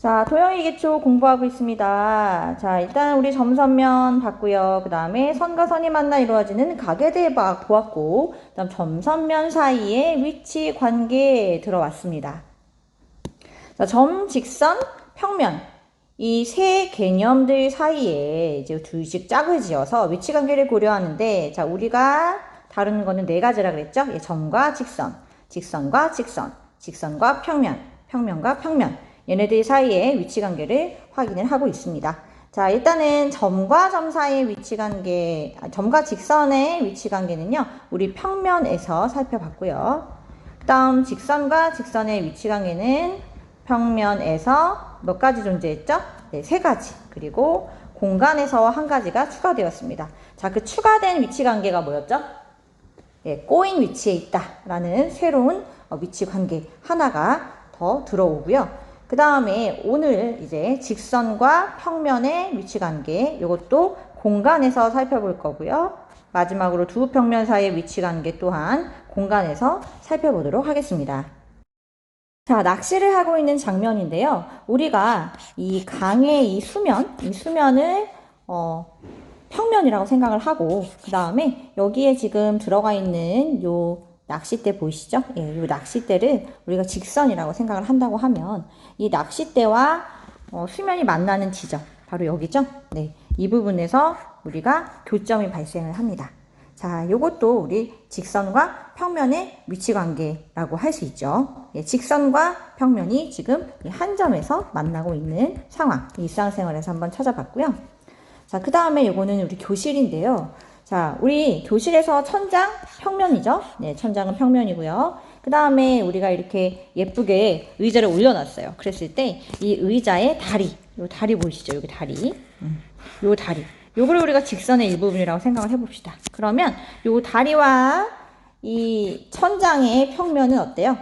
자, 도형의 기초 공부하고 있습니다. 자, 일단 우리 점선면 봤고요. 그 다음에 선과 선이 만나 이루어지는 각에 대해 보았고, 그 다음 점선면 사이의 위치 관계 들어왔습니다. 자, 점, 직선, 평면. 이 세 개념들 사이에 이제 둘씩 짝을 지어서 위치 관계를 고려하는데, 자, 우리가 다루는 거는 네 가지라 그랬죠? 예, 점과 직선, 직선과 직선, 직선과 평면, 평면과 평면. 얘네들 사이의 위치 관계를 확인을 하고 있습니다. 자, 일단은 점과 점 사이의 위치 관계, 점과 직선의 위치 관계는요, 우리 평면에서 살펴봤고요. 그 다음 직선과 직선의 위치 관계는 평면에서 몇 가지 존재했죠? 네, 세 가지. 그리고 공간에서 한 가지가 추가되었습니다. 자, 그 추가된 위치 관계가 뭐였죠? 예, 꼬인 위치에 있다라는 새로운 위치 관계 하나가 더 들어오고요. 그 다음에 오늘 이제 직선과 평면의 위치 관계, 이것도 공간에서 살펴볼 거고요. 마지막으로 두 평면 사이의 위치 관계 또한 공간에서 살펴보도록 하겠습니다. 자, 낚시를 하고 있는 장면인데요. 우리가 이 강의 이 수면을 평면이라고 생각을 하고, 그 다음에 여기에 지금 들어가 있는 요 낚싯대 보이시죠? 예, 요 낚싯대를 우리가 직선이라고 생각을 한다고 하면 이 낚싯대와 수면이 만나는 지점, 바로 여기죠? 네, 이 부분에서 우리가 교점이 발생을 합니다. 자, 요것도 우리 직선과 평면의 위치 관계라고 할 수 있죠. 예, 직선과 평면이 지금 한 점에서 만나고 있는 상황, 일상생활에서 한번 찾아봤고요. 자, 그 다음에 요거는 우리 교실인데요. 자, 우리 교실에서 천장 평면이죠. 네, 천장은 평면이고요. 그 다음에 우리가 이렇게 예쁘게 의자를 올려놨어요. 그랬을 때 이 의자의 다리, 요 다리 보이시죠? 여기 다리, 요 다리. 요걸 우리가 직선의 일부분이라고 생각을 해봅시다. 그러면 요 다리와 이 천장의 평면은 어때요?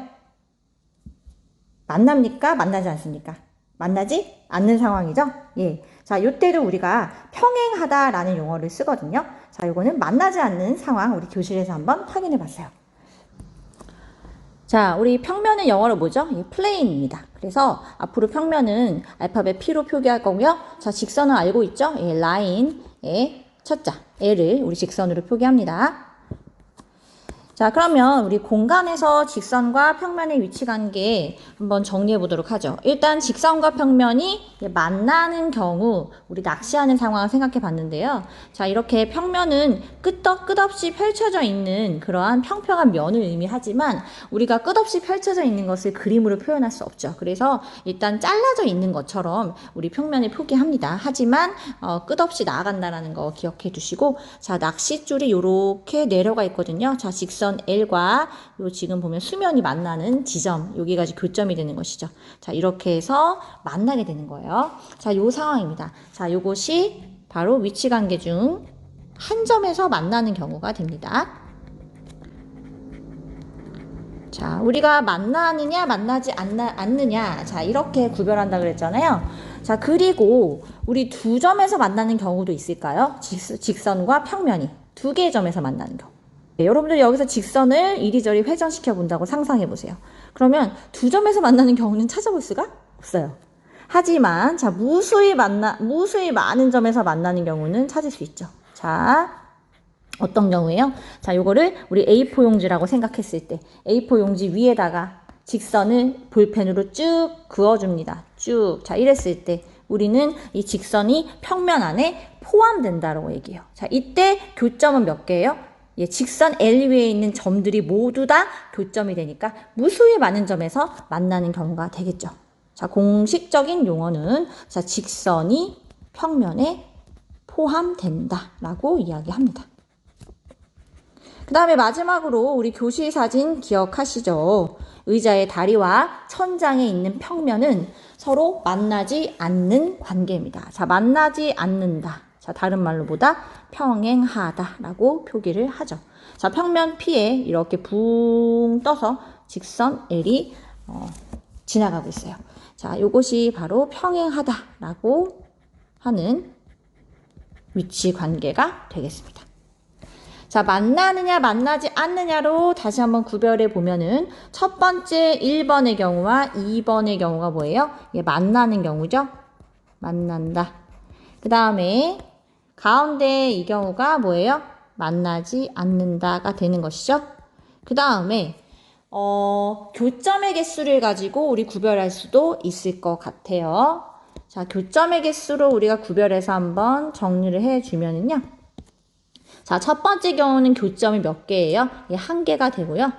만납니까? 만나지 않습니까? 만나지 않는 상황이죠? 예. 자, 요때를 우리가 평행하다라는 용어를 쓰거든요. 자, 요거는 만나지 않는 상황, 우리 교실에서 한번 확인해 봤어요. 자, 우리 평면은 영어로 뭐죠? 예, 플레인입니다. 그래서 앞으로 평면은 알파벳 P로 표기할 거고요. 자, 직선은 알고 있죠? 예, 라인의 첫자 L을 우리 직선으로 표기합니다. 자, 그러면 우리 공간에서 직선과 평면의 위치 관계 한번 정리해 보도록 하죠. 일단 직선과 평면이 만나는 경우 우리 낚시하는 상황을 생각해 봤는데요. 자, 이렇게 평면은 끝없이 펼쳐져 있는 그러한 평평한 면을 의미하지만 우리가 끝없이 펼쳐져 있는 것을 그림으로 표현할 수 없죠. 그래서 일단 잘라져 있는 것처럼 우리 평면을 표기합니다. 하지만 끝없이 나아간다는 거 기억해 두시고, 자, 낚싯줄이 이렇게 내려가 있거든요. 자, 직선 L과 요 지금 보면 수면이 만나는 지점, 여기가 교점이 되는 것이죠. 자, 이렇게 해서 만나게 되는 거예요. 자, 요 상황입니다. 자, 요것이 바로 위치 관계 중 한 점에서 만나는 경우가 됩니다. 자, 우리가 만나느냐 만나지 않느냐, 자, 이렇게 구별한다 그랬잖아요. 자, 그리고 우리 두 점에서 만나는 경우도 있을까요? 직선과 평면이 두 개의 점에서 만나는 경우. 네, 여러분들 여기서 직선을 이리저리 회전시켜 본다고 상상해 보세요. 그러면 두 점에서 만나는 경우는 찾아볼 수가 없어요. 하지만 자, 무수히 많은 점에서 만나는 경우는 찾을 수 있죠. 자, 어떤 경우에요? 자, 요거를 우리 A4 용지라고 생각했을 때 A4 용지 위에다가 직선을 볼펜으로 쭉 그어줍니다. 쭉. 자, 이랬을 때 우리는 이 직선이 평면 안에 포함된다라고 얘기해요. 자, 이때 교점은 몇 개예요? 예, 직선 L 위에 있는 점들이 모두 다 교점이 되니까 무수히 많은 점에서 만나는 경우가 되겠죠. 자, 공식적인 용어는 자, 직선이 평면에 포함된다라고 이야기합니다. 그 다음에 마지막으로 우리 교실 사진 기억하시죠? 의자의 다리와 천장에 있는 평면은 서로 만나지 않는 관계입니다. 자, 만나지 않는다. 자, 다른 말로 보다 평행하다라고 표기를 하죠. 자, 평면 P에 이렇게 붕 떠서 직선 L이 지나가고 있어요. 자, 요것이 바로 평행하다라고 하는 위치 관계가 되겠습니다. 자, 만나느냐 만나지 않느냐로 다시 한번 구별해 보면은 첫 번째 1번의 경우와 2번의 경우가 뭐예요? 예, 만나는 경우죠. 만난다. 그 다음에 가운데 이 경우가 뭐예요? 만나지 않는다가 되는 것이죠. 그 다음에 교점의 개수를 가지고 우리 구별할 수도 있을 것 같아요. 자, 교점의 개수로 우리가 구별해서 한번 정리를 해주면은요. 자, 첫 번째 경우는 교점이 몇 개예요? 예, 1개가 되고요.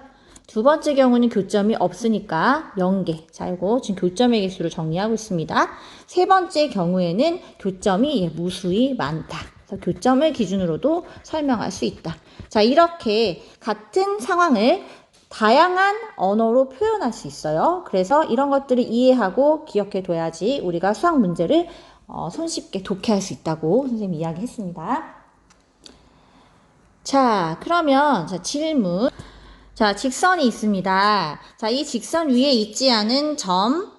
두 번째 경우는 교점이 없으니까 0개. 자, 이거 지금 교점의 개수를 정리하고 있습니다. 세 번째 경우에는 교점이 예, 무수히 많다. 그래서 교점을 기준으로도 설명할 수 있다. 자, 이렇게 같은 상황을 다양한 언어로 표현할 수 있어요. 그래서 이런 것들을 이해하고 기억해 둬야지 우리가 수학 문제를 손쉽게 독해할 수 있다고 선생님이 이야기했습니다. 자, 그러면 자, 질문. 자, 직선이 있습니다. 자, 이 직선 위에 있지 않은 점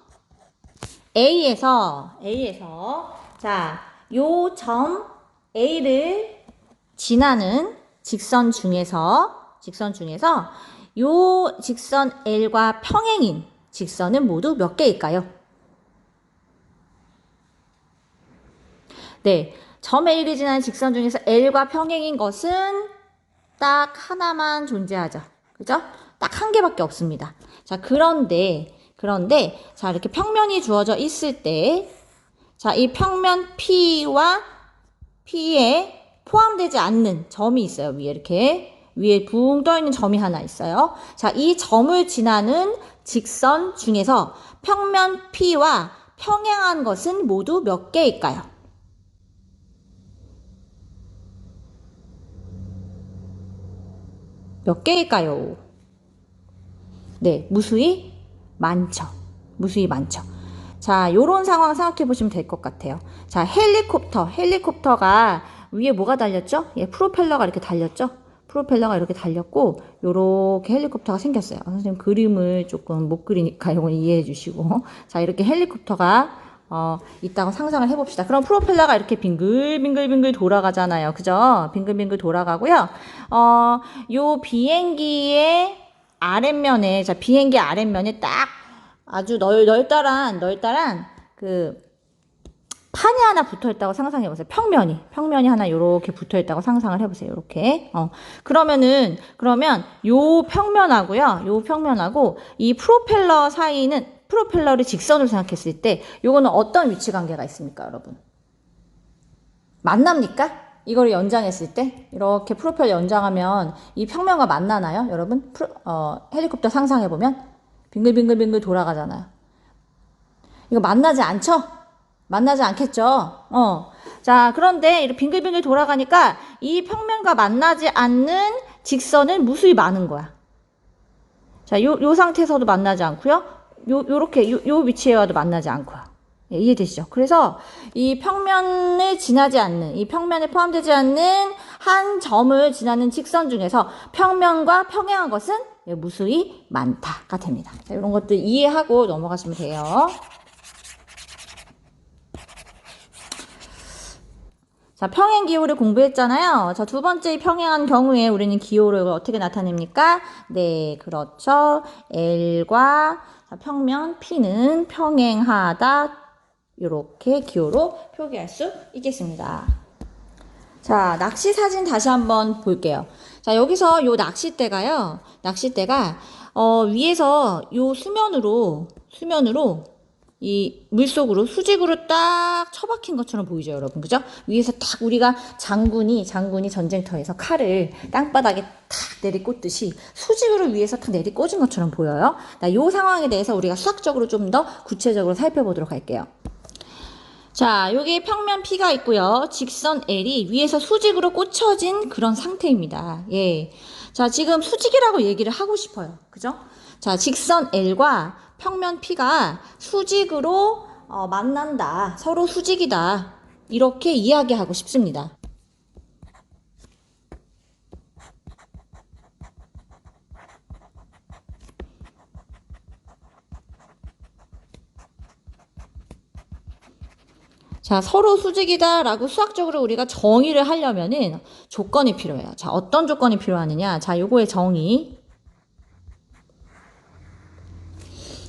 A에서 자, 요 점 A를 지나는 직선 중에서 요 직선 L과 평행인 직선은 모두 몇 개일까요? 네, 점 A를 지나는 직선 중에서 L과 평행인 것은 딱 하나만 존재하죠. 그죠? 딱 1개밖에 없습니다. 자, 그런데, 자, 이렇게 평면이 주어져 있을 때, 자, 이 평면 P와 P에 포함되지 않는 점이 있어요. 위에 이렇게. 위에 붕 떠있는 점이 하나 있어요. 자, 이 점을 지나는 직선 중에서 평면 P와 평행한 것은 모두 몇 개일까요? 몇 개일까요? 네, 무수히 많죠. 무수히 많죠. 자, 요런 상황 생각해 보시면 될 것 같아요. 자, 헬리콥터가 위에 뭐가 달렸죠? 예, 프로펠러가 이렇게 달렸죠? 프로펠러가 이렇게 달렸고, 요렇게 헬리콥터가 생겼어요. 선생님 그림을 조금 못 그리니까 이건 이해해 주시고. 자, 이렇게 헬리콥터가 있다고 상상을 해봅시다. 그럼 프로펠러가 이렇게 빙글빙글 돌아가잖아요. 그죠? 빙글빙글 돌아가고요. 요 비행기의 아랫면에, 자, 비행기 아랫면에 딱 아주 널따란 그 판이 하나 붙어 있다고 상상해 보세요. 평면이 하나 요렇게 붙어 있다고 상상을 해 보세요. 요렇게. 그러면 요 평면하고 이 프로펠러 사이는 프로펠러를 직선으로 생각했을 때 요거는 어떤 위치 관계가 있습니까, 여러분? 만납니까? 이걸 연장했을 때 이렇게 프로펠러 연장하면 이 평면과 만나나요, 여러분? 헬리콥터 상상해 보면 빙글빙글 돌아가잖아요. 이거 만나지 않죠? 만나지 않겠죠? 자, 그런데 이렇게 빙글빙글 돌아가니까 이 평면과 만나지 않는 직선은 무수히 많은 거야. 자, 요 상태에서도 만나지 않고요. 요렇게 요 위치에 와도 만나지 않고요. 예, 이해되시죠? 그래서 이 평면을 지나지 않는, 이 평면에 포함되지 않는 한 점을 지나는 직선 중에서 평면과 평행한 것은 예, 무수히 많다가 됩니다. 자, 이런 것들 이해하고 넘어가시면 돼요. 자, 평행 기호를 공부했잖아요. 자, 두 번째 평행한 경우에 우리는 기호를 어떻게 나타냅니까? 네, 그렇죠. L과 평면 P는 평행하다. 이렇게 기호로 표기할 수 있겠습니다. 자, 낚시 사진 다시 한번 볼게요. 자, 여기서 요 낚싯대가 위에서 요 수면으로 이 물속으로 수직으로 딱 처박힌 것처럼 보이죠, 여러분. 그죠? 위에서 딱 우리가 장군이 전쟁터에서 칼을 땅바닥에 탁 내리꽂듯이 수직으로 위에서 탁 내리꽂은 것처럼 보여요. 이 상황에 대해서 우리가 수학적으로 좀 더 구체적으로 살펴보도록 할게요. 자, 여기 평면 P가 있고요. 직선 L이 위에서 수직으로 꽂혀진 그런 상태입니다. 예. 자, 지금 수직이라고 얘기를 하고 싶어요. 그죠? 자, 직선 L과 평면 P가 수직으로 만난다. 서로 수직이다. 이렇게 이야기하고 싶습니다. 자, 서로 수직이다라고 수학적으로 우리가 정의를 하려면은 조건이 필요해요. 자, 어떤 조건이 필요하느냐? 자, 요거의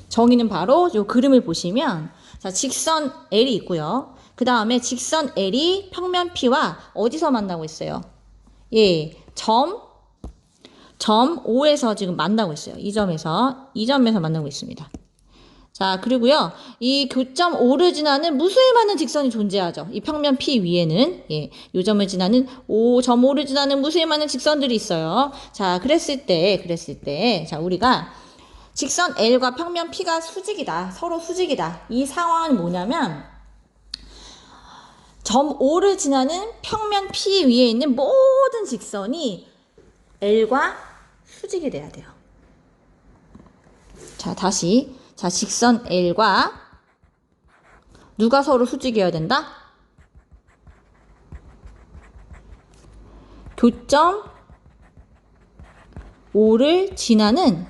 정의는 바로 요 그림을 보시면, 자, 직선 L이 있고요. 그 다음에 직선 L이 평면 P와 어디서 만나고 있어요? 예, 점 O에서 지금 만나고 있어요. 이 점에서 만나고 있습니다. 자, 그리고요, 이 교점 O를 지나는 무수히 많은 직선이 존재하죠. 이 평면 P 위에는, 예, 요 점을 지나는 점 O를 지나는 무수히 많은 직선들이 있어요. 자, 그랬을 때, 자, 우리가 직선 L과 평면 P가 수직이다, 서로 수직이다. 이 상황은 뭐냐면, 점 O를 지나는 평면 P 위에 있는 모든 직선이 L과 수직이 돼야 돼요. 자, 다시. 자, 직선 L과 누가 서로 수직이어야 된다? 교점 O를 지나는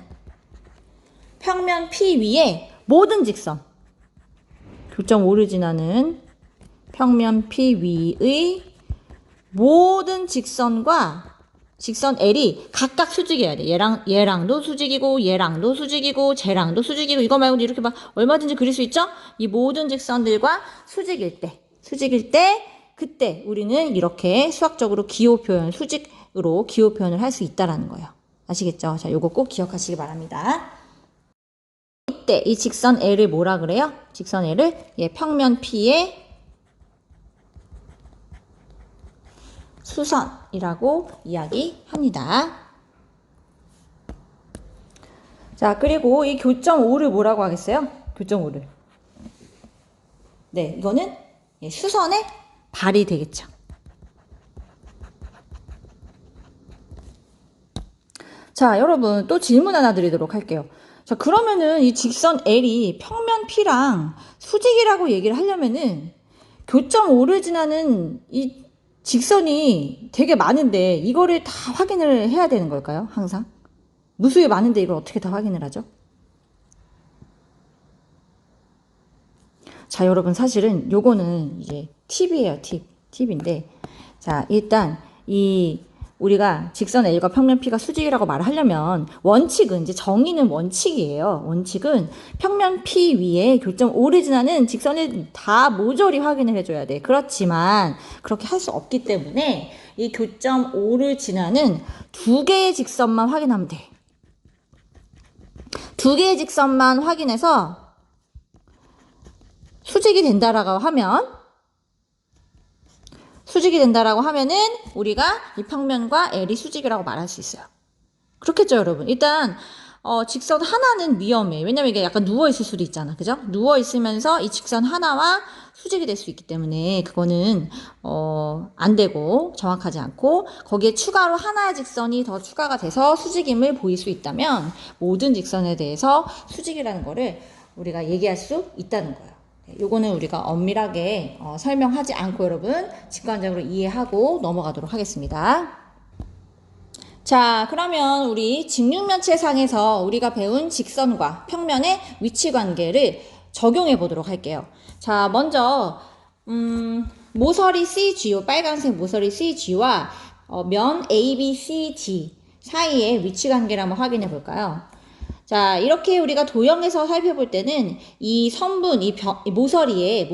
평면 P 위에 모든 직선. 교점 O를 지나는 평면 P 위의 모든 직선과 직선 L이 각각 수직이어야 돼. 얘랑도 수직이고, 얘랑도 수직이고, 쟤랑도 수직이고, 이거 말고도 이렇게 막 얼마든지 그릴 수 있죠? 이 모든 직선들과 수직일 때, 그때 우리는 이렇게 수학적으로 수직으로 기호 표현을 할 수 있다라는 거예요. 아시겠죠? 자, 요거 꼭 기억하시기 바랍니다. 이때 이 직선 L을 뭐라 그래요? 직선 L을 평면 P의 수선이라고 이야기합니다. 자, 그리고 이 교점 O를 뭐라고 하겠어요? 교점 O를. 네, 이거는 수선의 발이 되겠죠. 자, 여러분 또 질문 하나 드리도록 할게요. 자, 그러면은 이 직선 L이 평면 P랑 수직이라고 얘기를 하려면은 교점 O를 지나는 이 직선이 되게 많은데 이거를 다 확인을 해야 되는 걸까요? 항상? 무수히 많은데 이걸 어떻게 다 확인을 하죠? 자, 여러분 사실은 요거는 이제 팁이에요. 팁인데, 자, 일단 우리가 직선 L과 평면 P가 수직이라고 말을 하려면 원칙은 이제 정의는 원칙이에요. 원칙은 평면 P 위에 교점 O를 지나는 직선을 다 모조리 확인을 해줘야 돼. 그렇지만 그렇게 할 수 없기 때문에 이 교점 O를 지나는 두 개의 직선만 확인하면 돼. 두 개의 직선만 확인해서 수직이 된다라고 하면은 우리가 이 평면과 L이 수직이라고 말할 수 있어요. 그렇겠죠, 여러분? 일단 직선 하나는 위험해. 왜냐면 이게 약간 누워있을 수도 있잖아. 그죠? 누워있으면서 이 직선 하나와 수직이 될 수 있기 때문에 그거는 안 되고 정확하지 않고, 거기에 추가로 하나의 직선이 더 추가가 돼서 수직임을 보일 수 있다면 모든 직선에 대해서 수직이라는 거를 우리가 얘기할 수 있다는 거예요. 요거는 우리가 엄밀하게 설명하지 않고 여러분 직관적으로 이해하고 넘어가도록 하겠습니다. 자, 그러면 우리 직육면체상에서 우리가 배운 직선과 평면의 위치 관계를 적용해 보도록 할게요. 자, 먼저 모서리 CG, 빨간색 모서리 CG와 면 ABCD 사이의 위치 관계를 한번 확인해 볼까요? 자, 이렇게 우리가 도형에서 살펴볼 때는 이 선분, 이 모서리에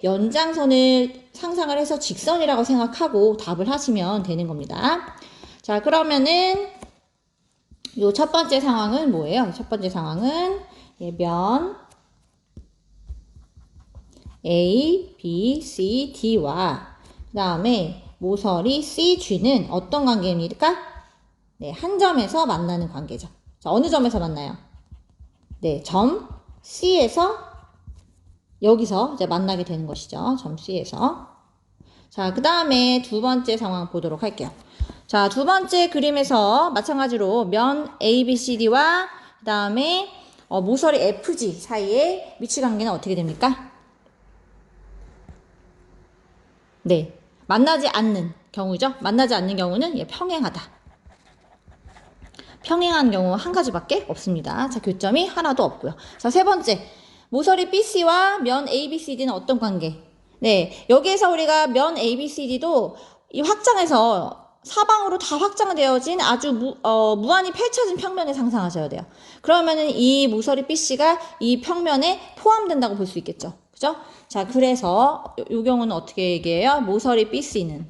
연장선을 상상을 해서 직선이라고 생각하고 답을 하시면 되는 겁니다. 자, 그러면은 요 첫 번째 상황은 뭐예요? 첫 번째 상황은 면 A, B, C, D와 그 다음에 모서리 CG는 어떤 관계입니까? 네, 한 점에서 만나는 관계죠. 자, 어느 점에서 만나요? 네, 점 C에서 여기서 이제 만나게 되는 것이죠. 점 C에서. 자, 그 다음에 두 번째 상황 보도록 할게요. 자, 두 번째 그림에서 마찬가지로 면 ABCD와 그 다음에 모서리 FG 사이의 위치 관계는 어떻게 됩니까? 네, 만나지 않는 경우죠. 만나지 않는 경우는 평행하다. 평행한 경우 한 가지밖에 없습니다. 자, 교점이 하나도 없고요. 자, 세 번째, 모서리 BC와 면 ABCD는 어떤 관계? 네, 여기에서 우리가 면 ABCD도 이 확장해서 사방으로 다 확장되어진 아주 무한히 펼쳐진 평면을 상상하셔야 돼요. 그러면은 이 모서리 BC가 이 평면에 포함된다고 볼 수 있겠죠. 그죠? 자, 그래서 이 경우는 어떻게 얘기해요? 모서리 BC는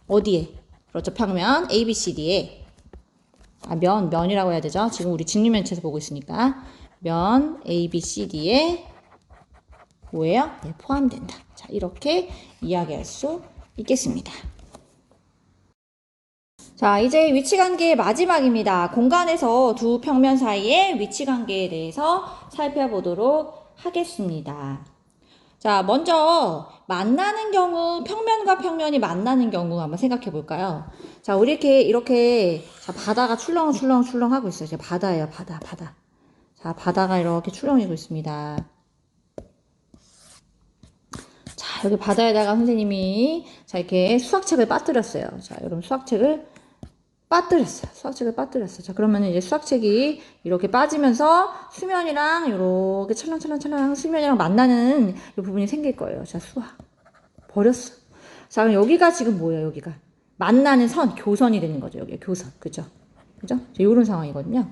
어디에? 그렇죠. 평면 ABCD에 면이라고 해야 되죠. 지금 우리 직립면체에서 보고 있으니까 면 ABCD에 뭐예요? 네, 포함된다. 자, 이렇게 이야기할 수 있겠습니다. 자, 이제 위치관계의 마지막입니다. 공간에서 두 평면 사이의 위치관계에 대해서 살펴보도록 하겠습니다. 자, 먼저 만나는 경우, 평면과 평면이 만나는 경우 한번 생각해 볼까요? 자, 우리 이렇게 자, 바다가 출렁출렁 하고 있어요. 바다예요, 바다. 자, 바다가 이렇게 출렁이고 있습니다. 자, 여기 바다에다가 선생님이 자, 이렇게 수학책을 빠뜨렸어요. 자, 여러분 수학책을 빠뜨렸어요. 자, 그러면 이제 수학책이 이렇게 빠지면서 수면이랑 이렇게 찰랑찰랑 수면이랑 만나는 이 부분이 생길 거예요. 자, 수학. 버렸어. 자, 그럼 여기가 지금 뭐예요, 여기가? 만나는 선, 교선이 되는 거죠, 여기 교선. 그죠? 그죠? 자, 요런 상황이거든요.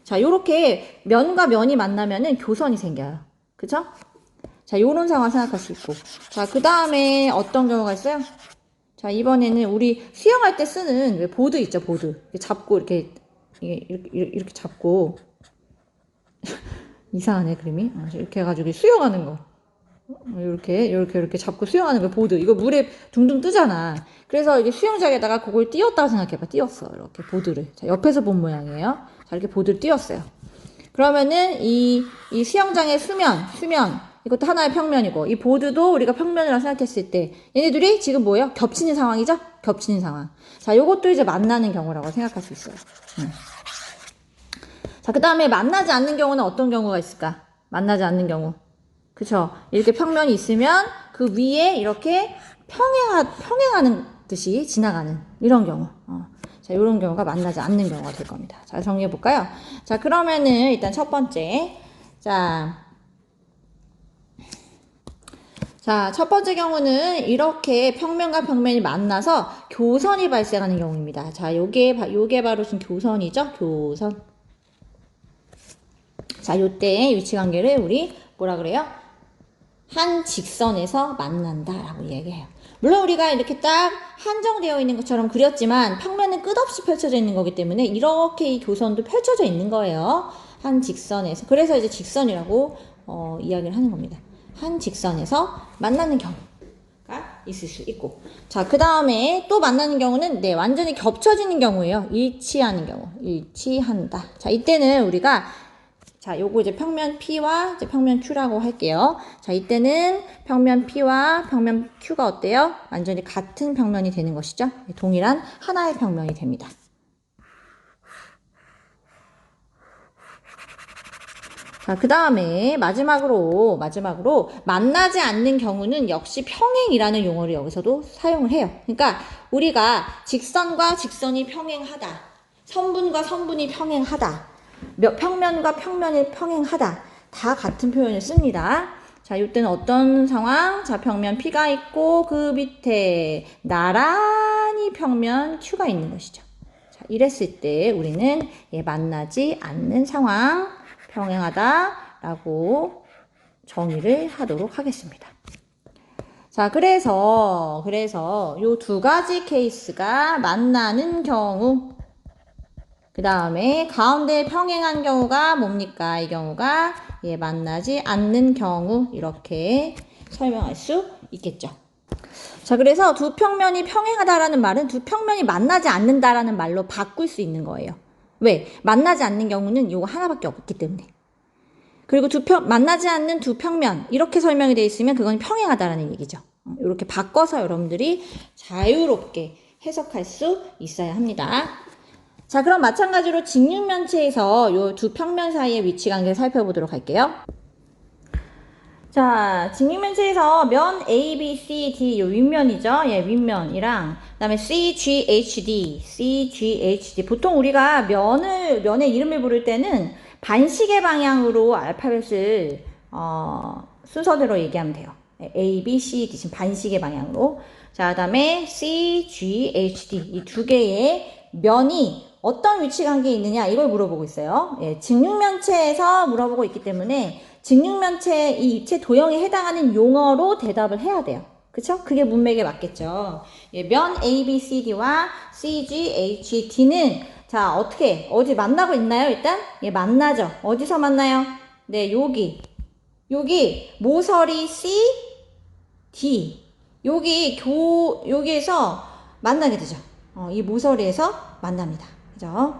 자, 요렇게 면과 면이 만나면은 교선이 생겨요. 그죠? 자, 요런 상황 생각할 수 있고. 자, 그 다음에 어떤 경우가 있어요? 자, 이번에는 우리 수영할 때 쓰는 왜 보드 있죠, 보드. 잡고 이렇게 잡고. 이상하네, 그림이. 이렇게 해가지고 수영하는 거. 이렇게 잡고 수영하는 거, 보드. 이거 물에 둥둥 뜨잖아. 그래서 이게 수영장에다가 그걸 띄웠다고 생각해봐. 띄웠어. 이렇게 보드를. 자, 옆에서 본 모양이에요. 자, 이렇게 보드를 띄웠어요. 그러면은 이 수영장의 수면. 이것도 하나의 평면이고, 이 보드도 우리가 평면이라고 생각했을 때, 얘네들이 지금 뭐예요? 겹치는 상황이죠? 겹치는 상황. 자, 요것도 이제 만나는 경우라고 생각할 수 있어요. 자, 그 다음에 만나지 않는 경우는 어떤 경우가 있을까? 만나지 않는 경우. 그쵸? 이렇게 평면이 있으면 그 위에 이렇게 평행하는 듯이 지나가는 이런 경우. 자, 이런 경우가 만나지 않는 경우가 될 겁니다. 자, 정리해 볼까요? 자, 그러면은 일단 첫 번째. 자, 첫 번째 경우는 이렇게 평면과 평면이 만나서 교선이 발생하는 경우입니다. 자, 요게 바로 지금 교선이죠? 교선. 자, 요때 위치관계를 우리 뭐라 그래요? 한 직선에서 만난다라고 얘기해요. 물론 우리가 이렇게 딱 한정되어 있는 것처럼 그렸지만 평면은 끝없이 펼쳐져 있는 거기 때문에 이렇게 이 교선도 펼쳐져 있는 거예요. 한 직선에서. 그래서 이제 직선이라고 이야기를 하는 겁니다. 한 직선에서 만나는 경우가 있을 수 있고. 자, 그 다음에 또 만나는 경우는 네, 완전히 겹쳐지는 경우예요. 일치하는 경우. 일치한다. 자, 이때는 우리가 자, 요거 이제 평면 P와 이제 평면 Q라고 할게요. 자, 이때는 평면 P와 평면 Q가 어때요? 완전히 같은 평면이 되는 것이죠. 동일한 하나의 평면이 됩니다. 자, 그 다음에 마지막으로 만나지 않는 경우는 역시 평행이라는 용어를 여기서도 사용을 해요. 그러니까 우리가 직선과 직선이 평행하다. 선분과 선분이 평행하다. 평면과 평면이 평행하다. 다 같은 표현을 씁니다. 자, 이때는 어떤 상황? 자, 평면 P가 있고 그 밑에 나란히 평면 Q가 있는 것이죠. 자, 이랬을 때 우리는 만나지 않는 상황, 평행하다라고 정의를 하도록 하겠습니다. 자, 그래서 요 두 가지 케이스가 만나는 경우, 그 다음에 가운데 평행한 경우가 뭡니까? 이 경우가 만나지 않는 경우, 이렇게 설명할 수 있겠죠. 자, 그래서 두 평면이 평행하다라는 말은 두 평면이 만나지 않는다라는 말로 바꿀 수 있는 거예요. 왜? 만나지 않는 경우는 이거 하나밖에 없기 때문에. 그리고 만나지 않는 두 평면, 이렇게 설명이 되어 있으면 그건 평행하다라는 얘기죠. 이렇게 바꿔서 여러분들이 자유롭게 해석할 수 있어야 합니다. 자, 그럼 마찬가지로 직육면체에서 이 두 평면 사이의 위치관계를 살펴보도록 할게요. 자, 직육면체에서 면 A, B, C, D, 요 윗면이죠. 윗면이랑, 그 다음에 C, G, H, D. 보통 우리가 면의 이름을 부를 때는 반시계 방향으로 알파벳을, 순서대로 얘기하면 돼요. A, B, C, D 지금 반시계 방향으로. 자, 그다음에 C, G, H, D 이 두 개의 면이 어떤 위치 관계에 있느냐 이걸 물어보고 있어요. 예, 직육면체에서 물어보고 있기 때문에 직육면체 이 입체 도형에 해당하는 용어로 대답을 해야 돼요. 그쵸? 그게 문맥에 맞겠죠. 예, 면 A, B, C, D와 C, G, H, D는 자 어떻게 어디 만나고 있나요? 일단 예, 만나죠. 어디서 만나요? 네, 여기 모서리 C, D 여기에서 만나게 되죠. 이 모서리에서 만납니다. 그죠?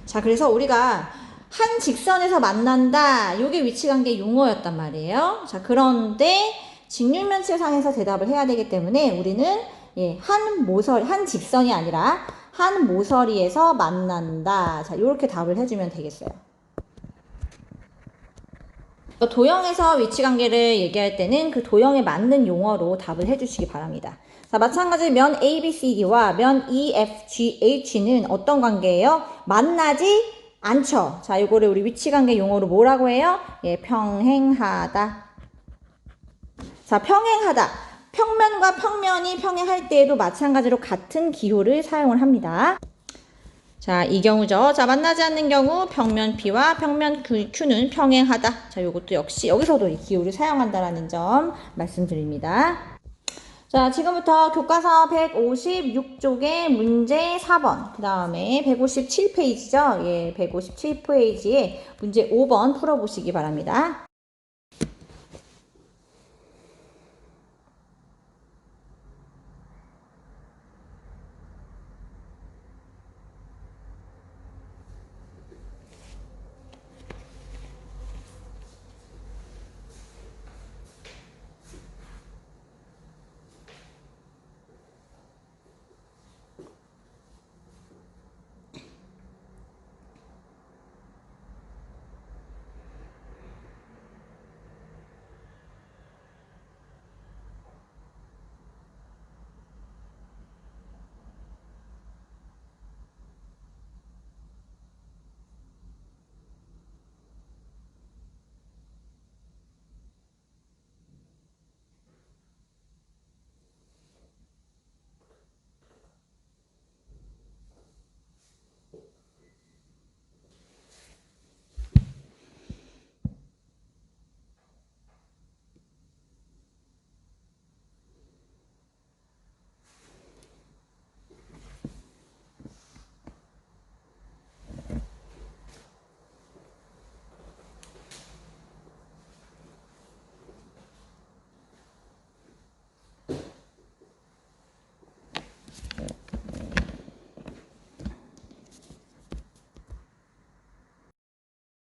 자, 그래서 우리가 한 직선에서 만난다. 요게 위치관계 용어였단 말이에요. 자, 그런데 직육면체상에서 대답을 해야 되기 때문에 우리는 예, 한 직선이 아니라 한 모서리에서 만난다. 자, 요렇게 답을 해주면 되겠어요. 도형에서 위치관계를 얘기할 때는 그 도형에 맞는 용어로 답을 해주시기 바랍니다. 자, 마찬가지로 면 ABCD와 면 EFGH는 어떤 관계예요? 만나지 않죠. 자, 요거를 우리 위치관계 용어로 뭐라고 해요? 예, 평행하다. 자, 평행하다. 평면과 평면이 평행할 때에도 마찬가지로 같은 기호를 사용을 합니다. 자, 이 경우죠. 자, 만나지 않는 경우 평면 P와 평면 Q는 평행하다. 자, 요것도 역시 여기서도 이 기호를 사용한다라는 점 말씀드립니다. 자, 지금부터 교과서 156쪽의 문제 4번, 그 다음에 157페이지죠. 예, 157페이지에 문제 5번 풀어보시기 바랍니다.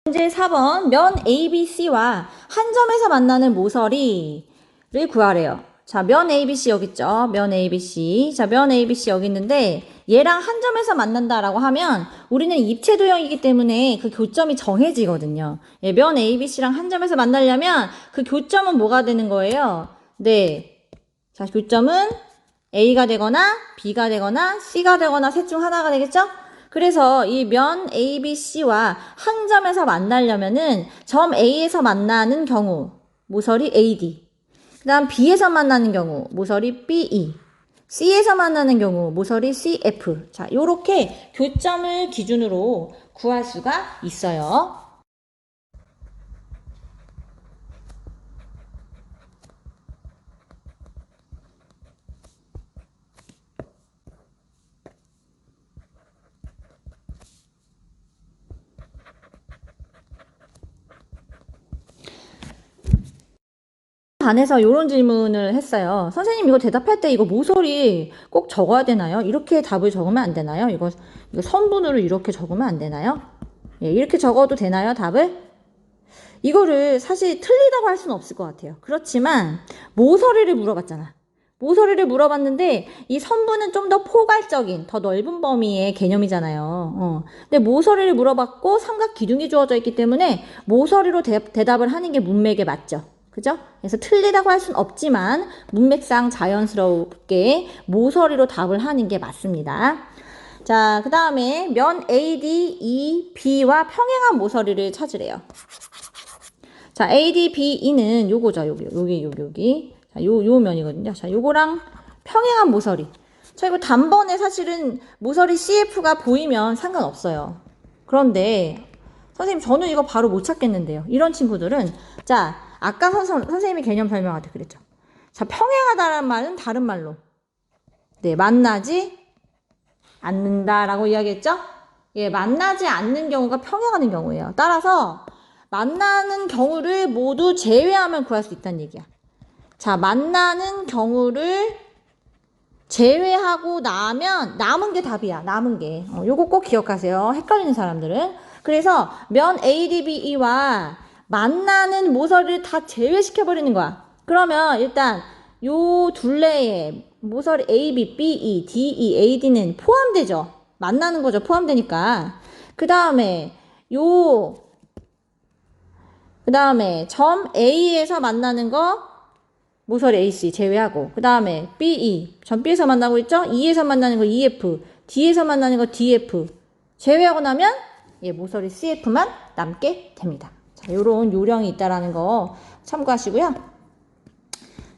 문제 4번 면 ABC와 한 점에서 만나는 모서리를 구하래요. 자, 면 ABC 여기 있죠. 면 ABC. 자, 면 ABC 여기 있는데 얘랑 한 점에서 만난다라고 하면 우리는 입체 도형이기 때문에 그 교점이 정해지거든요. 예, 면 ABC랑 한 점에서 만나려면 그 교점은 뭐가 되는 거예요? 네. 자, 교점은 A가 되거나 B가 되거나 C가 되거나 셋 중 하나가 되겠죠? 그래서 이 면 ABC와 한 점에서 만나려면은 점 A에서 만나는 경우 모서리 AD, 그 다음 B에서 만나는 경우 모서리 BE, C에서 만나는 경우 모서리 CF. 자, 요렇게 교점을 기준으로 구할 수가 있어요. 반에서 이런 질문을 했어요. 선생님 이거 대답할 때 이거 모서리 꼭 적어야 되나요? 이렇게 답을 적으면 안 되나요? 이거 선분으로 이렇게 적으면 안 되나요? 예, 이렇게 적어도 되나요? 답을? 이거를 사실 틀리다고 할 수는 없을 것 같아요. 그렇지만 모서리를 물어봤잖아. 모서리를 물어봤는데 이 선분은 좀 더 포괄적인, 더 넓은 범위의 개념이잖아요. 근데 모서리를 물어봤고 삼각 기둥이 주어져 있기 때문에 모서리로 대답을 하는 게 문맥에 맞죠. 그죠? 그래서 틀리다고 할 수는 없지만 문맥상 자연스럽게 모서리로 답을 하는 게 맞습니다. 자, 그 다음에 면 AD, E, B와 평행한 모서리를 찾으래요. 자, ADBE는 요거죠. 여기. 자, 요 면이거든요. 자, 요거랑 평행한 모서리. 자, 이거 단번에 사실은 모서리 CF가 보이면 상관없어요. 그런데 선생님 저는 이거 바로 못 찾겠는데요. 이런 친구들은 자, 아까 선생님이 개념 설명할 때 그랬죠. 자, 평행하다는 말은 다른 말로 네, 만나지 않는다라고 이야기했죠? 예, 만나지 않는 경우가 평행하는 경우예요. 따라서 만나는 경우를 모두 제외하면 구할 수 있다는 얘기야. 자, 만나는 경우를 제외하고 나면 남은 게 답이야. 남은 게. 요거 꼭 기억하세요. 헷갈리는 사람들은. 그래서 면 ADBE와 만나는 모서리를 다 제외시켜버리는 거야. 그러면 일단 요 둘레에 모서리 AB, BE, DE, AD는 포함되죠. 만나는 거죠. 포함되니까. 그 다음에 점 A에서 만나는 거 모서리 AC 제외하고 그 다음에 BE 점 B에서 만나고 있죠? E에서 만나는 거 EF, D에서 만나는 거 DF 제외하고 나면 예, 모서리 CF만 남게 됩니다. 자, 요런 요령이 있다라는 거 참고하시고요.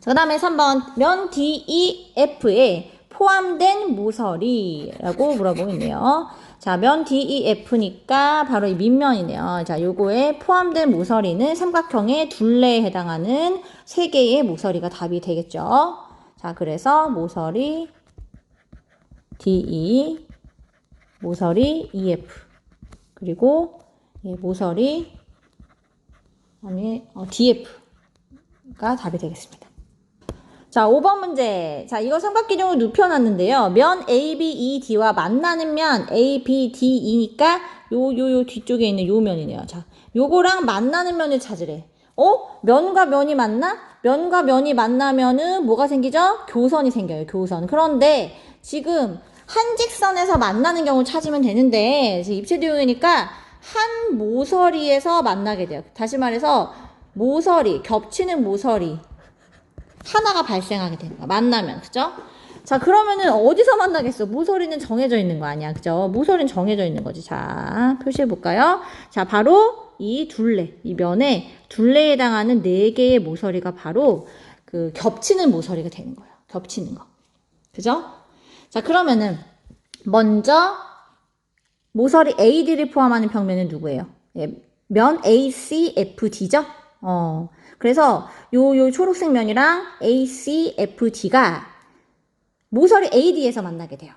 자, 그 다음에 3번 면 DEF에 포함된 모서리라고 물어보고 있네요. 자, 면 DEF니까 바로 이 밑면이네요. 자, 요거에 포함된 모서리는 삼각형의 둘레에 해당하는 3개의 모서리가 답이 되겠죠. 자, 그래서 모서리 DE, 모서리 EF, 그리고 예, 모서리 DF가 답이 되겠습니다. 자, 5번 문제. 자, 이거 삼각기둥을 눕혀놨는데요. 면 ABED와 만나는 면 ABDE니까 요 뒤쪽에 있는 요 면이네요. 자, 요거랑 만나는 면을 찾으래. 면과 면이 만나? 면과 면이 만나면은 뭐가 생기죠? 교선이 생겨요. 교선. 그런데 지금 한 직선에서 만나는 경우를 찾으면 되는데 입체도형이니까 한 모서리에서 만나게 돼요. 다시 말해서 모서리, 겹치는 모서리 하나가 발생하게 되는 거야. 만나면. 그죠? 자, 그러면은 어디서 만나겠어? 모서리는 정해져 있는 거 아니야. 그죠? 모서리는 정해져 있는 거지. 자, 표시해 볼까요? 자, 바로 이 둘레, 이 면에 둘레에 해당하는 4개의 모서리가 바로 그 겹치는 모서리가 되는 거예요. 겹치는 거. 그죠? 자, 그러면은 먼저 모서리 AD를 포함하는 평면은 누구예요? 예, 면 ACFD죠? 그래서 요 초록색 면이랑 ACFD가 모서리 AD에서 만나게 돼요.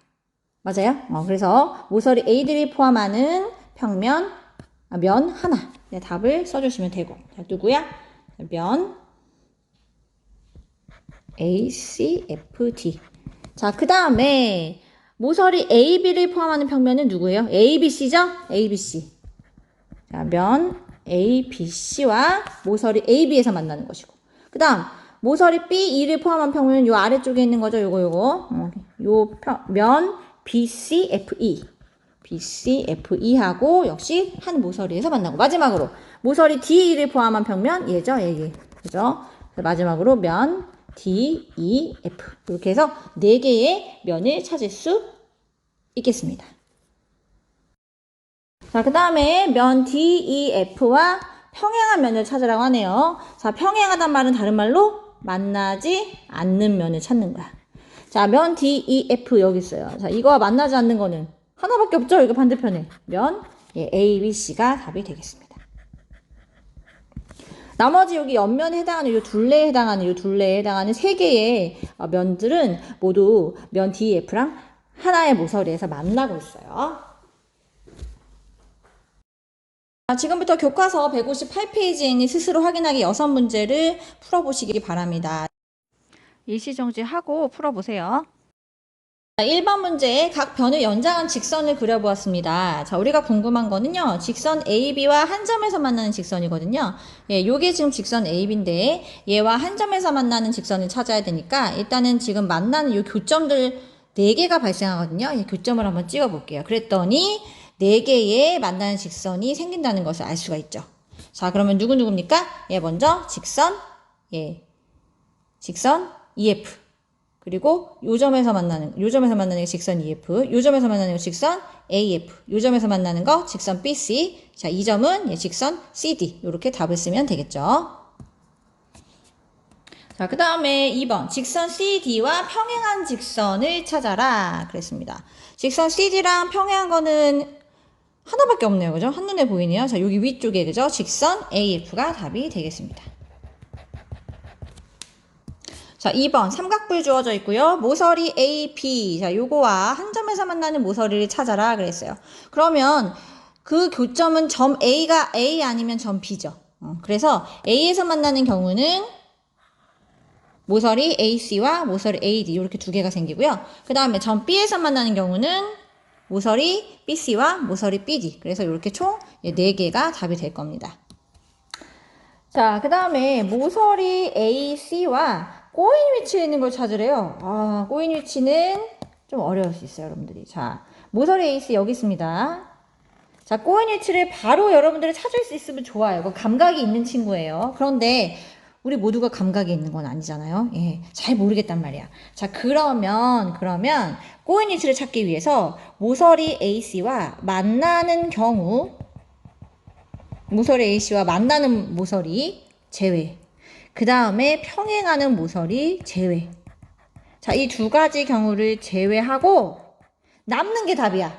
맞아요? 그래서 모서리 AD를 포함하는 평면, 면 하나. 네, 답을 써주시면 되고. 자, 누구야? 면 ACFD. 자, 그 다음에 모서리 AB를 포함하는 평면은 누구예요? ABC죠? ABC. 자, 면 ABC와 모서리 AB에서 만나는 것이고. 그 다음, 모서리 BE를 포함한 평면은 요 아래쪽에 있는 거죠? 요거. 면 BCFE. BCFE하고 역시 한 모서리에서 만나고. 마지막으로, 모서리 DE를 포함한 평면, 얘죠? 얘. 그죠? 마지막으로 면 DEF. 이렇게 해서 4개의 면을 찾을 수 있겠습니다. 자, 그 다음에 면 DEF와 평행한 면을 찾으라고 하네요. 자, 평행하단 말은 다른 말로 만나지 않는 면을 찾는 거야. 자, 면 DEF 여기 있어요. 자, 이거와 만나지 않는 거는 하나밖에 없죠? 이거 반대편에. 면 ABC가 답이 되겠습니다. 나머지 여기 옆면에 해당하는 요 둘레에 해당하는 3개의 면들은 모두 면 DEF랑 하나의 모서리에서 만나고 있어요. 지금부터 교과서 158페이지에 있는 스스로 확인하기 6문제를 풀어보시기 바랍니다. 일시정지하고 풀어보세요. 1번 문제, 각 변을 연장한 직선을 그려보았습니다. 자, 우리가 궁금한 거는요, 직선 AB와 한 점에서 만나는 직선이거든요. 예, 요게 지금 직선 AB인데, 얘와 한 점에서 만나는 직선을 찾아야 되니까, 일단은 지금 만나는 요 교점들 4개가 발생하거든요. 이 교점을 한번 찍어 볼게요. 그랬더니, 4개의 만나는 직선이 생긴다는 것을 알 수가 있죠. 자, 그러면 누구입니까? 예, 먼저 직선 EF. 그리고 요 점에서 만나는 게 직선 EF, 요 점에서 만나는 거 직선 AF, 요 점에서 만나는 거 직선 BC. 자, 이 점은 직선 CD. 이렇게 답을 쓰면 되겠죠. 자, 그 다음에 2번. 직선 CD와 평행한 직선을 찾아라. 그랬습니다. 직선 CD랑 평행한 거는 하나밖에 없네요. 그죠? 한눈에 보이네요. 자, 여기 위쪽에, 그죠? 직선 AF가 답이 되겠습니다. 자, 2번. 삼각뿔 주어져 있고요. 모서리 AP. 자, 요거와 한 점에서 만나는 모서리를 찾아라. 그랬어요. 그러면 그 교점은 점 A가 A 아니면 점 B죠. 그래서 A에서 만나는 경우는 모서리 AC와 모서리 AD 이렇게 두 개가 생기고요. 그 다음에 점 B에서 만나는 경우는 모서리 BC와 모서리 BD. 그래서 이렇게 총 4개가 답이 될 겁니다. 자, 그 다음에 모서리 AC와 꼬인 위치에 있는 걸 찾으래요. 아, 꼬인 위치는 좀 어려울 수 있어요, 여러분들이. 자, 모서리 AC 여기 있습니다. 자, 꼬인 위치를 바로 여러분들이 찾을 수 있으면 좋아요. 그 감각이 있는 친구예요. 그런데 우리 모두가 감각이 있는 건 아니잖아요. 예, 잘 모르겠단 말이야. 자, 그러면 꼬인 위치를 찾기 위해서 모서리 AC와 만나는 경우, 모서리 AC와 만나는 모서리 제외, 그 다음에 평행하는 모서리 제외. 자, 이 두 가지 경우를 제외하고 남는 게 답이야.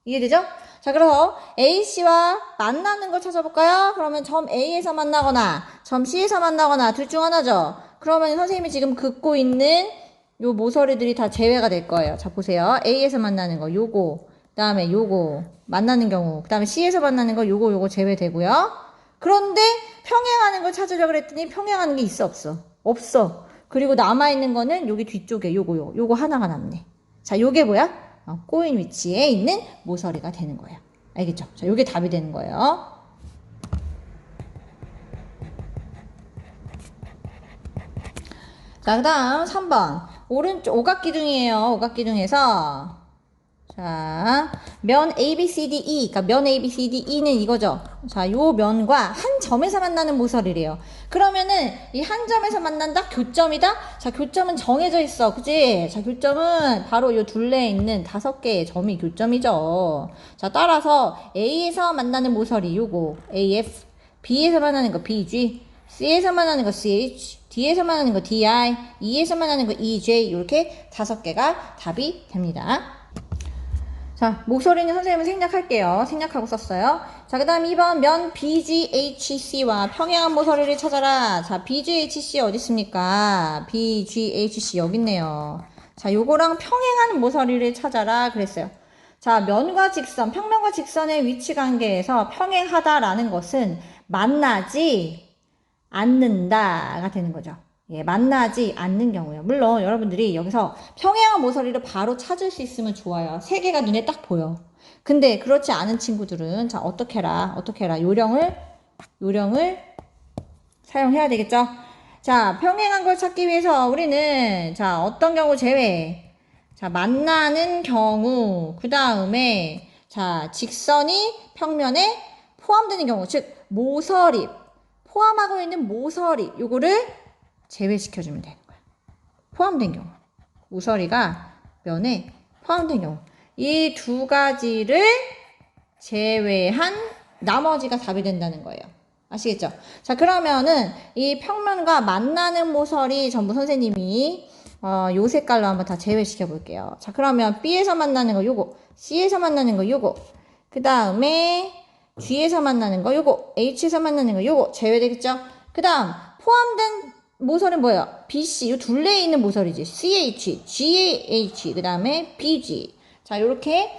이해되죠? 자, 그래서 AC와 만나는 걸 찾아볼까요? 그러면 점 A에서 만나거나 점 C에서 만나거나 둘 중 하나죠. 그러면 선생님이 지금 긋고 있는 요 모서리들이 다 제외가 될 거예요. 자, 보세요. A에서 만나는 거 요거, 그 다음에 요거 만나는 경우, 그 다음에 C에서 만나는 거 요거 제외되고요. 그런데 평행하는 걸 찾으려고 그랬더니 평행하는 게 있어 없어? 없어. 그리고 남아있는 거는 여기 뒤쪽에 요거 하나가 남네. 자, 요게 뭐야? 꼬인 위치에 있는 모서리가 되는 거예요. 알겠죠? 자, 요게 답이 되는 거예요. 자, 그 다음 3번. 오른쪽 오각기둥이에요. 오각기둥에서 자, 면 ABCDE, 그러니까 면 ABCDE는 이거죠. 자, 요 면과 한 점에서 만나는 모서리래요. 그러면은 이 한 점에서 만난다? 교점이다? 자, 교점은 정해져 있어. 그치? 자, 교점은 바로 요 둘레에 있는 5개의 점이 교점이죠. 자, 따라서 A에서 만나는 모서리 요거 AF, B에서 만나는 거 BG, C에서 만나는 거 CH, D에서 만나는 거 DI, E에서 만나는 거 EJ 이렇게 5개가 답이 됩니다. 자, 모서리는 선생님은 생략할게요. 생략하고 썼어요. 자, 그 다음 2번 면 BGHC와 평행한 모서리를 찾아라. 자, BGHC 어디 있습니까? BGHC 여기 있네요. 자, 요거랑 평행한 모서리를 찾아라 그랬어요. 자, 면과 직선, 평면과 직선의 위치 관계에서 평행하다라는 것은 만나지 않는다가 되는 거죠. 예, 만나지 않는 경우요. 물론 여러분들이 여기서 평행한 모서리를 바로 찾을 수 있으면 좋아요. 3개가 눈에 딱 보여. 근데 그렇지 않은 친구들은 자, 어떻게 해라. 요령을 사용해야 되겠죠? 자, 평행한 걸 찾기 위해서 우리는 자, 어떤 경우 제외? 자, 만나는 경우, 그 다음에 자, 직선이 평면에 포함되는 경우, 즉 모서리, 포함하고 있는 모서리, 요거를 제외시켜주면 되는 거야. 포함된 경우. 모서리가 면에 포함된 경우. 이 2가지를 제외한 나머지가 답이 된다는 거예요. 아시겠죠? 자, 그러면은 이 평면과 만나는 모서리 전부 선생님이 요 색깔로 한번 다 제외시켜 볼게요. 자, 그러면 B에서 만나는 거 요거, C에서 만나는 거 요거, 그 다음에 G에서 만나는 거 요거, H에서 만나는 거 요거 제외되겠죠? 그 다음 포함된 모서리는 뭐예요? BC, 이 둘레에 있는 모서리지. CH, GH, 그 다음에 BG. 자, 요렇게,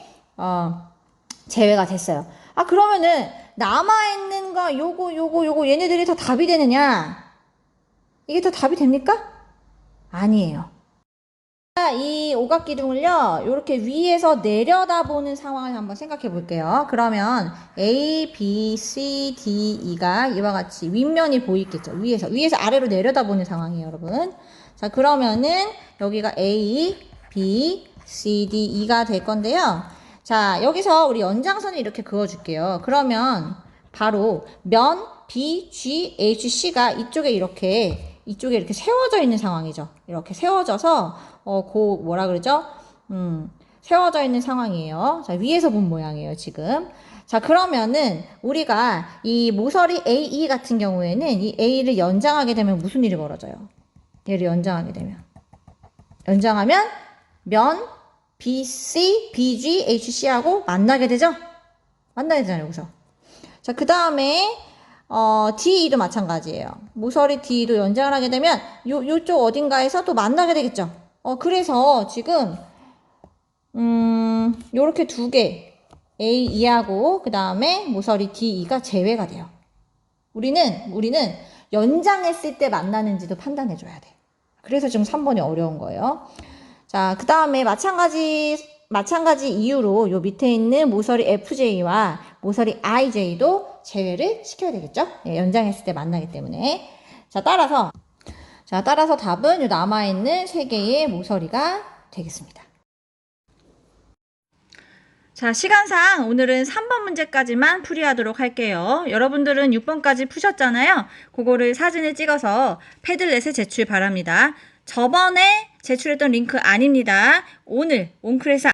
제외가 됐어요. 아, 그러면은, 남아있는 거, 요거, 얘네들이 다 답이 되느냐? 이게 다 답이 됩니까? 아니에요. 이 오각기둥을요, 이렇게 위에서 내려다보는 상황을 한번 생각해 볼게요. 그러면 A, B, C, D, E가 이와 같이 윗면이 보이겠죠. 위에서 아래로 내려다보는 상황이에요, 여러분. 자, 그러면은 여기가 A, B, C, D, E가 될 건데요. 자, 여기서 우리 연장선을 이렇게 그어줄게요. 그러면 바로 면 B, G, H, C가 이쪽에 이렇게 이쪽에 이렇게 세워져 있는 상황이죠. 이렇게 세워져서 뭐라 그러죠? 세워져 있는 상황이에요. 자, 위에서 본 모양이에요, 지금. 자, 그러면은 우리가 이 모서리 AE 같은 경우에는 이 A를 연장하게 되면 무슨 일이 벌어져요? 얘를 연장하게 되면. 연장하면 면 BC, BG, HC하고 만나게 되죠? 만나게 되잖아요, 여기서. 자, 그 다음에 DE도 마찬가지예요. 모서리 DE도 연장을 하게 되면 요쪽 어딘가에서 또 만나게 되겠죠? 그래서 지금 요렇게 두 개 A2하고 그 다음에 모서리 DE가 제외가 돼요. 우리는 연장했을 때 만나는지도 판단해 줘야 돼. 그래서 지금 3번이 어려운 거예요. 자, 그 다음에 마찬가지 이유로 요 밑에 있는 모서리 FJ와 모서리 IJ도 제외를 시켜야 되겠죠? 예, 연장했을 때 만나기 때문에. 자, 따라서 답은 요 남아있는 세 개의 모서리가 되겠습니다. 자, 시간상 오늘은 3번 문제까지만 풀이하도록 할게요. 여러분들은 6번까지 푸셨잖아요. 그거를 사진을 찍어서 패들렛에 제출 바랍니다. 저번에 제출했던 링크 아닙니다. 오늘 온클래스